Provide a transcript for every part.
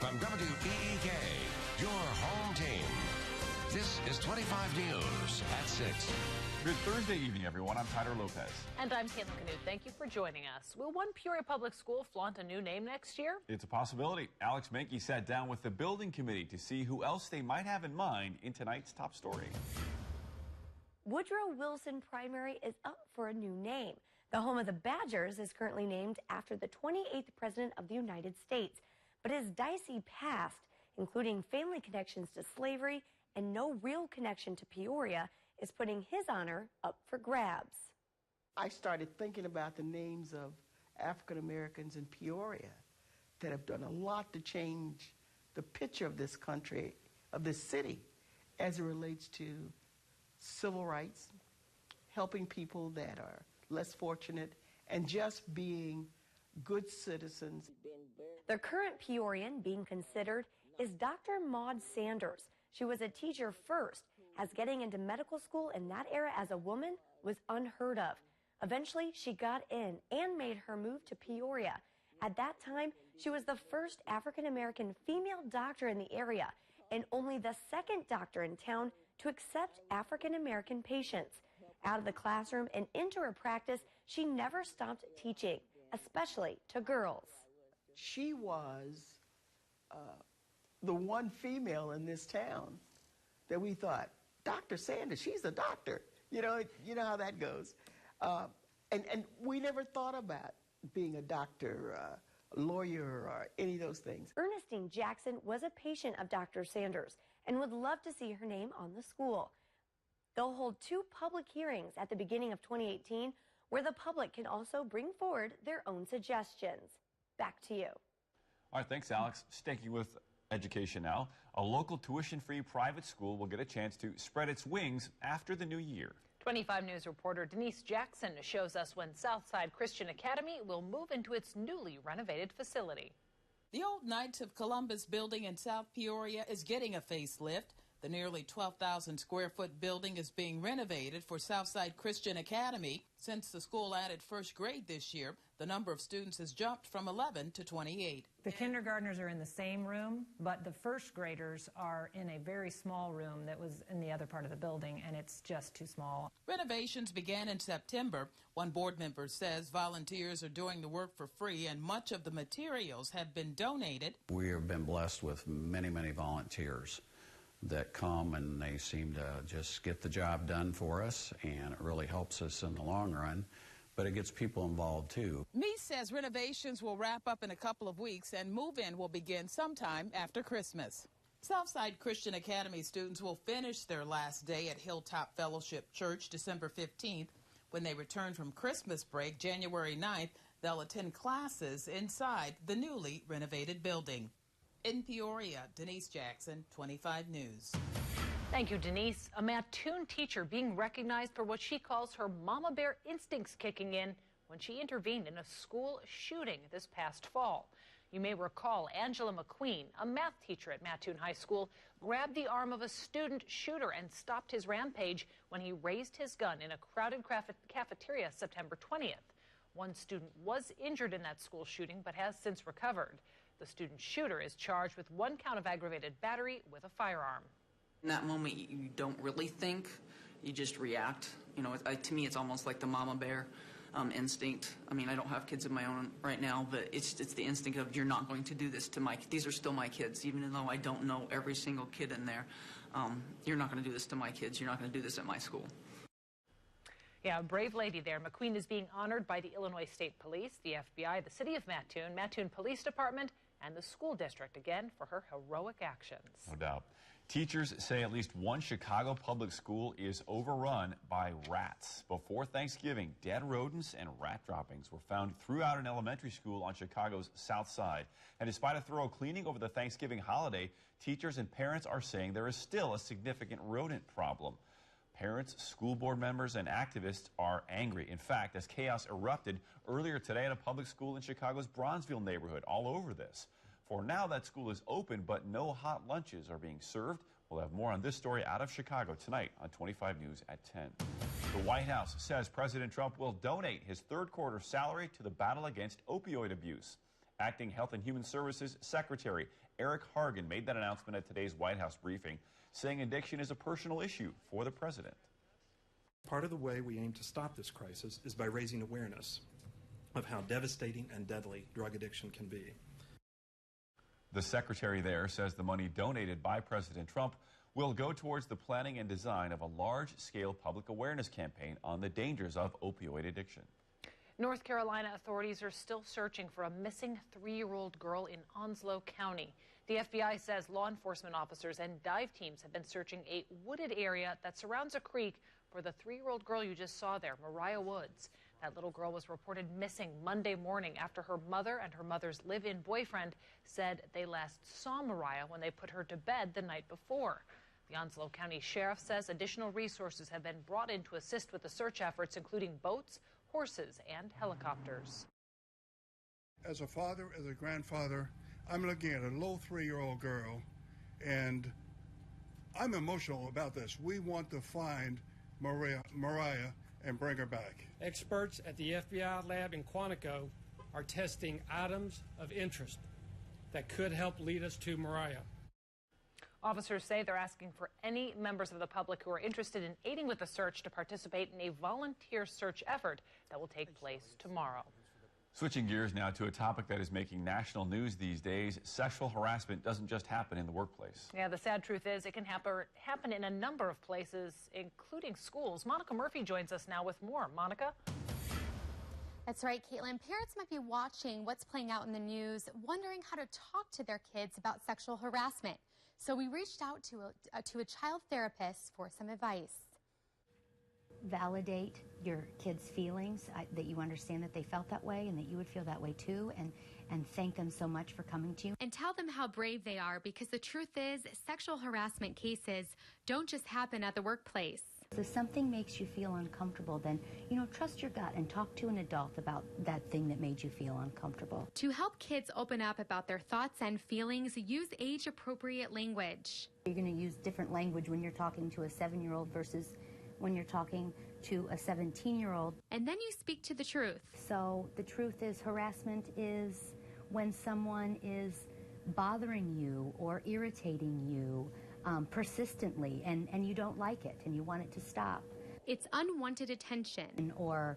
from WEEK, your home team. This is 25 News at 6. Good Thursday evening, everyone. I'm Tyler Lopez. And I'm Caitlin Canute. Thank you for joining us. Will one Peoria public school flaunt a new name next year? It's a possibility. Alex Mankey sat down with the building committee to see who else they might have in mind in tonight's top story. Woodrow Wilson Primary is up for a new name. The home of the Badgers is currently named after the 28th President of the United States. But his dicey past, including family connections to slavery and no real connection to Peoria, is putting his honor up for grabs. I started thinking about the names of African Americans in Peoria that have done a lot to change the picture of this country, of this city, as it relates to civil rights, helping people that are less fortunate, and just being good citizens. The current Peorian being considered is Dr. Maud Sanders. She was a teacher first, as getting into medical school in that era as a woman was unheard of. Eventually, she got in and made her move to Peoria. At that time, she was the first African-American female doctor in the area and only the second doctor in town to accept African-American patients. Out of the classroom and into her practice, she never stopped teaching, especially to girls. She was the one female in this town that we thought, Dr. Sanders, she's a doctor. You know how that goes. And we never thought about being a doctor, a lawyer, or any of those things. Ernestine Jackson was a patient of Dr. Sanders and would love to see her name on the school. They'll hold 2 public hearings at the beginning of 2018 where the public can also bring forward their own suggestions. Back to you. All right, thanks, Alex. Sticking with education now, a local tuition-free private school will get a chance to spread its wings after the new year. 25 News reporter Denise Jackson shows us when Southside Christian Academy will move into its newly renovated facility. The old Knights of Columbus building in South Peoria is getting a facelift. The nearly 12,000 square foot building is being renovated for Southside Christian Academy. Since the school added first grade this year, the number of students has jumped from 11 to 28. The kindergartners are in the same room, but the first graders are in a very small room that was in the other part of the building, and it's just too small. Renovations began in September. One board member says volunteers are doing the work for free, and much of the materials have been donated. We have been blessed with many, many volunteers that come, and they seem to just get the job done for us, and it really helps us in the long run, but it gets people involved too. Meese says renovations will wrap up in a couple of weeks and move-in will begin sometime after Christmas. Southside Christian Academy students will finish their last day at Hilltop Fellowship Church December 15th. When they return from Christmas break January 9th, they'll attend classes inside the newly renovated building. In Peoria, Denise Jackson, 25 News. Thank you, Denise. A Mattoon teacher being recognized for what she calls her mama bear instincts kicking in when she intervened in a school shooting this past fall. You may recall Angela McQueen, a math teacher at Mattoon High School, grabbed the arm of a student shooter and stopped his rampage when he raised his gun in a crowded cafeteria September 20th. One student was injured in that school shooting but has since recovered. The student shooter is charged with 1 count of aggravated battery with a firearm. In that moment, you don't really think, you just react. You know, to me, it's almost like the mama bear instinct. I mean, I don't have kids of my own right now, but it's the instinct of you're not going to do this to these are still my kids, even though I don't know every single kid in there. You're not going to do this to my kids. You're not going to do this at my school. Yeah, a brave lady there. McQueen is being honored by the Illinois State Police, the FBI, the City of Mattoon, Mattoon Police Department, and the school district, again, for her heroic actions. No doubt. Teachers say at least one Chicago public school is overrun by rats. Before Thanksgiving, dead rodents and rat droppings were found throughout an elementary school on Chicago's South Side. And despite a thorough cleaning over the Thanksgiving holiday, teachers and parents are saying there is still a significant rodent problem. Parents, school board members, and activists are angry. In fact, as chaos erupted earlier today at a public school in Chicago's Bronzeville neighborhood, all over this. For now, that school is open, but no hot lunches are being served. We'll have more on this story out of Chicago tonight on 25 News at 10. The White House says President Trump will donate his third-quarter salary to the battle against opioid abuse. Acting Health and Human Services Secretary Eric Hargan made that announcement at today's White House briefing, saying addiction is a personal issue for the president. Part of the way we aim to stop this crisis is by raising awareness of how devastating and deadly drug addiction can be. The secretary there says the money donated by President Trump will go towards the planning and design of a large-scale public awareness campaign on the dangers of opioid addiction. North Carolina authorities are still searching for a missing 3-year-old girl in Onslow County. The FBI says law enforcement officers and dive teams have been searching a wooded area that surrounds a creek for the 3-year-old girl you just saw there, Mariah Woods. That little girl was reported missing Monday morning after her mother and her mother's live-in boyfriend said they last saw Mariah when they put her to bed the night before. The Onslow County Sheriff says additional resources have been brought in to assist with the search efforts, including boats, horses, and helicopters. As a father, as a grandfather, I'm looking at a little 3-year-old girl, and I'm emotional about this. We want to find Mariah and bring her back. Experts at the FBI lab in Quantico are testing items of interest that could help lead us to Mariah. Officers say they're asking for any members of the public who are interested in aiding with the search to participate in a volunteer search effort that will take place tomorrow. Switching gears now to a topic that is making national news these days. Sexual harassment doesn't just happen in the workplace. Yeah, the sad truth is it can happen in a number of places, including schools. Monica Murphy joins us now with more. Monica? That's right, Caitlin. Parents might be watching what's playing out in the news, wondering how to talk to their kids about sexual harassment. So we reached out to a child therapist for some advice. Validate your kids' feelings, that you understand that they felt that way and that you would feel that way too, and thank them so much for coming to you. And tell them how brave they are, because the truth is sexual harassment cases don't just happen at the workplace. So if something makes you feel uncomfortable, then, trust your gut and talk to an adult about that thing that made you feel uncomfortable. To help kids open up about their thoughts and feelings, use age-appropriate language. You're going to use different language when you're talking to a 7-year-old versus when you're talking to a 17-year-old. And then you speak to the truth. So the truth is harassment is when someone is bothering you or irritating you persistently, and you don't like it and you want it to stop. It's unwanted attention or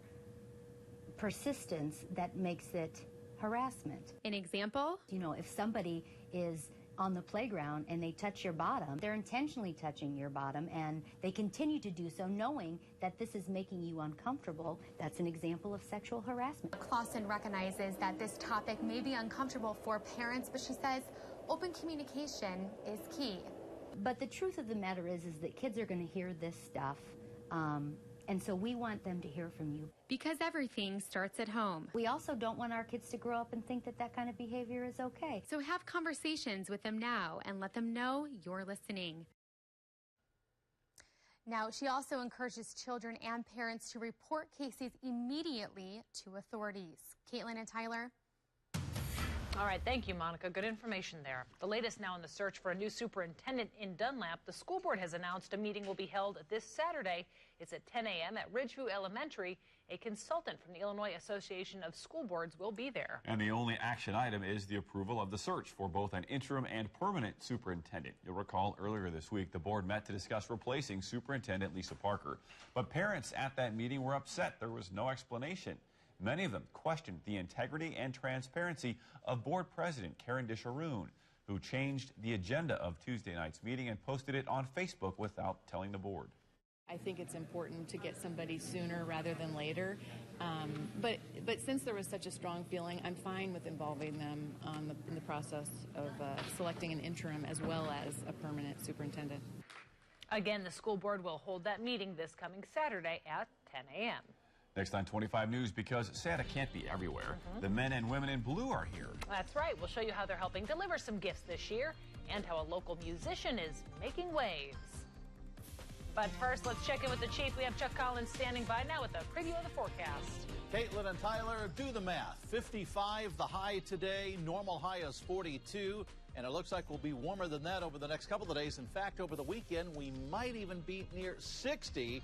persistence that makes it harassment. An example? If somebody is on the playground and they touch your bottom, they're intentionally touching your bottom and they continue to do so knowing that this is making you uncomfortable. That's an example of sexual harassment. Clausen recognizes that this topic may be uncomfortable for parents, but she says open communication is key. But the truth of the matter is that kids are going to hear this stuff, and so we want them to hear from you. Because everything starts at home. We also don't want our kids to grow up and think that that kind of behavior is okay. So have conversations with them now and let them know you're listening. Now, she also encourages children and parents to report cases immediately to authorities. Caitlin and Tyler? All right, thank you, Monica. Good information there. The latest now in the search for a new superintendent in Dunlap. The school board has announced a meeting will be held this Saturday. It's at 10 a.m. at Ridgeview Elementary. A consultant from the Illinois Association of School Boards will be there. And the only action item is the approval of the search for both an interim and permanent superintendent. You'll recall earlier this week, the board met to discuss replacing Superintendent Lisa Parker. But parents at that meeting were upset there was no explanation. Many of them questioned the integrity and transparency of board president Karen Disharoon, who changed the agenda of Tuesday night's meeting and posted it on Facebook without telling the board. I think it's important to get somebody sooner rather than later, but since there was such a strong feeling, I'm fine with involving them in the process of selecting an interim as well as a permanent superintendent. Again, the school board will hold that meeting this coming Saturday at 10 a.m. Next on 25 News, because Santa can't be everywhere, the men and women in blue are here. That's right. We'll show you how they're helping deliver some gifts this year and how a local musician is making waves. But first, let's check in with the chief. We have Chuck Collins standing by now with a preview of the forecast. Caitlin and Tyler, do the math. 55 the high today, normal high is 42, and it looks like we'll be warmer than that over the next couple of days. In fact, over the weekend, we might even be near 60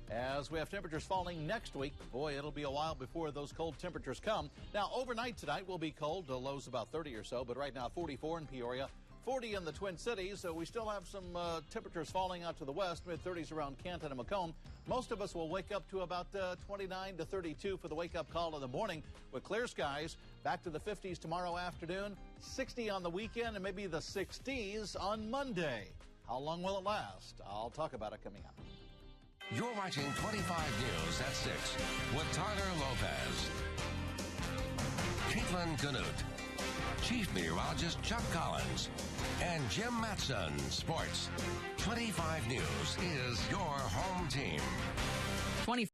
as we have temperatures falling next week. Boy, it'll be a while before those cold temperatures come. Now, overnight tonight will be cold. The low's about 30 or so, but right now 44 in Peoria, 40 in the Twin Cities, so we still have some temperatures falling out to the west, mid-30s around Canton and Macomb. Most of us will wake up to about 29 to 32 for the wake-up call in the morning with clear skies. Back to the 50s tomorrow afternoon, 60 on the weekend, and maybe the 60s on Monday. How long will it last? I'll talk about it coming up. You're watching 25 News at 6 with Tyler Lopez, Caitlin Canute, Chief Meteorologist Chuck Collins, and Jim Matson. Sports. 25 News is your home team.